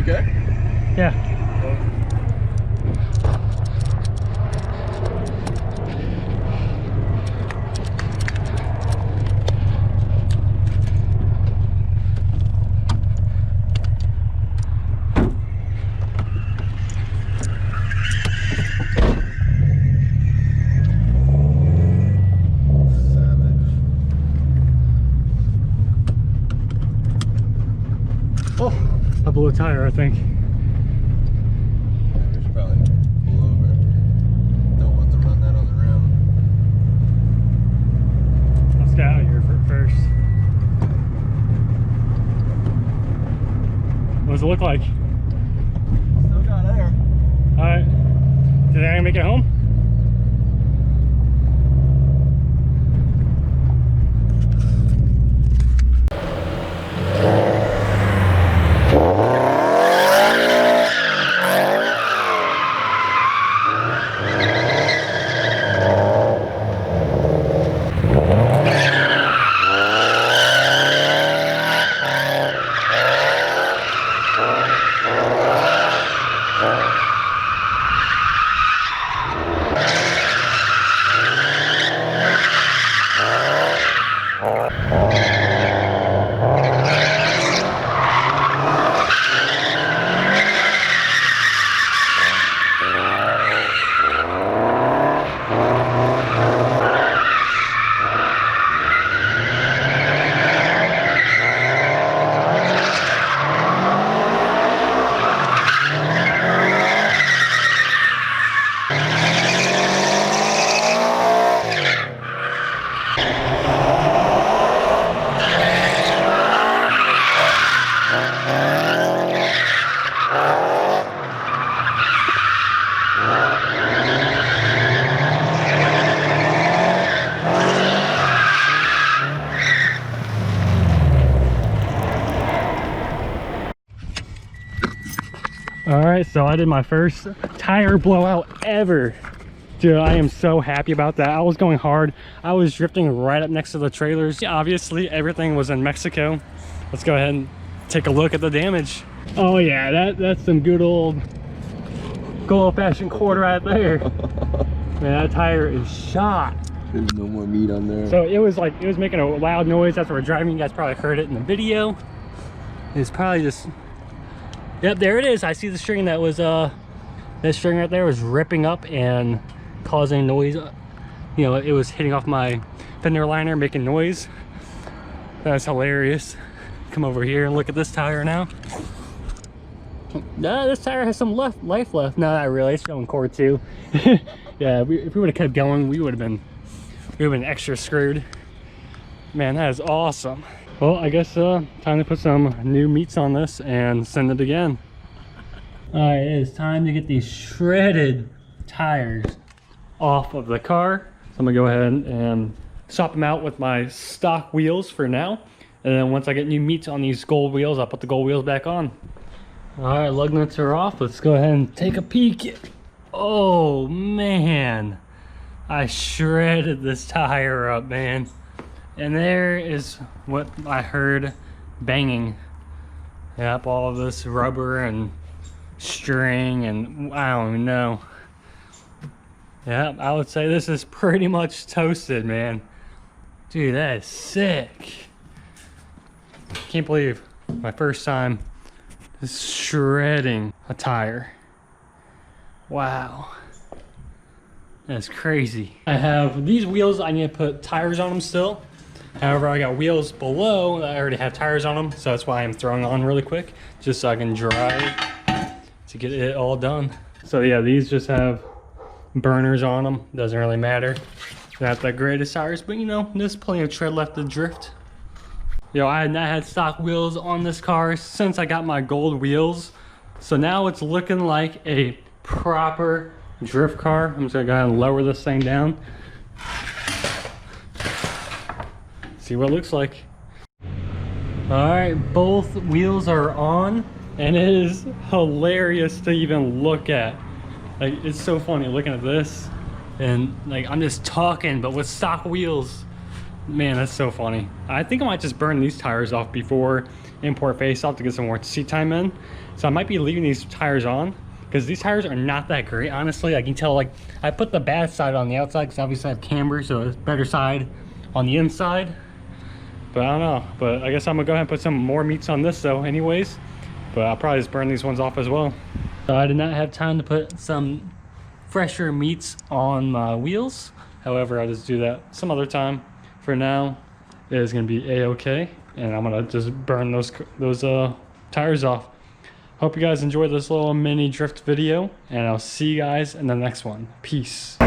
okay? Yeah. Oh, I blew a tire, I think. Yeah, we should probably pull over. Don't want to run that on the rim. Let's get out of here first. What does it look like? Still got air. Alright. Did I make it home? Alright, so I did my first tire blowout ever. Dude, I am so happy about that. I was going hard. I was drifting right up next to the trailers. Obviously, everything was in Mexico. Let's go ahead and take a look at the damage. Oh yeah, that's some good old-fashioned quarter right there. Man, that tire is shot. There's no more meat on there. So it was making a loud noise as we were driving. You guys probably heard it in the video. It's probably just... Yep, there it is. I see the string that was that string right there was ripping up and causing noise. You know, it was hitting off my fender liner, making noise. That's hilarious. Come over here and look at this tire now. This tire has some life left. No, not really. It's showing core too. Yeah, if we would have kept going, we would have been extra screwed. Man, that is awesome. Well, I guess time to put some new meats on this and send it again. All right, it is time to get these shredded tires off of the car. So I'm gonna go ahead and swap them out with my stock wheels for now. And then once I get new meats on these gold wheels, I'll put the gold wheels back on. All right, lug nuts are off. Let's go ahead and take a peek. Oh man, I shredded this tire up, man. And there is what I heard banging. Yep, all of this rubber and string and I don't even know. Yep, I would say this is pretty much toasted, man. Dude, that is sick. Can't believe my first time just shredding a tire. Wow. That's crazy. I have these wheels, I need to put tires on them still. However, I got wheels below that I already have tires on them, so that's why I'm throwing on really quick, just so I can drive to get it all done. So yeah, these just have burners on them. Doesn't really matter. Not the greatest tires, but you know, there's plenty of tread left to drift. Yo, I had not had stock wheels on this car since I got my gold wheels. So now it's looking like a proper drift car. I'm just gonna go ahead and lower this thing down. See what it looks like. All right, both wheels are on, and it is hilarious to even look at. Like, it's so funny looking at this, and like I'm just talking, but with stock wheels. Man, that's so funny. I think I might just burn these tires off before import face off to get some more seat time in. So I might be leaving these tires on because these tires are not that great, honestly. I can tell, like, I put the bad side on the outside because obviously I have camber, so it's better side on the inside. But I don't know. But I guess I'm gonna go ahead and put some more meats on this though anyways. But I'll probably just burn these ones off as well. So I did not have time to put some fresher meats on my wheels. However, I'll just do that some other time. For now, it is gonna be a-okay. And I'm gonna just burn those tires off. Hope you guys enjoyed this little mini drift video, and I'll see you guys in the next one. Peace.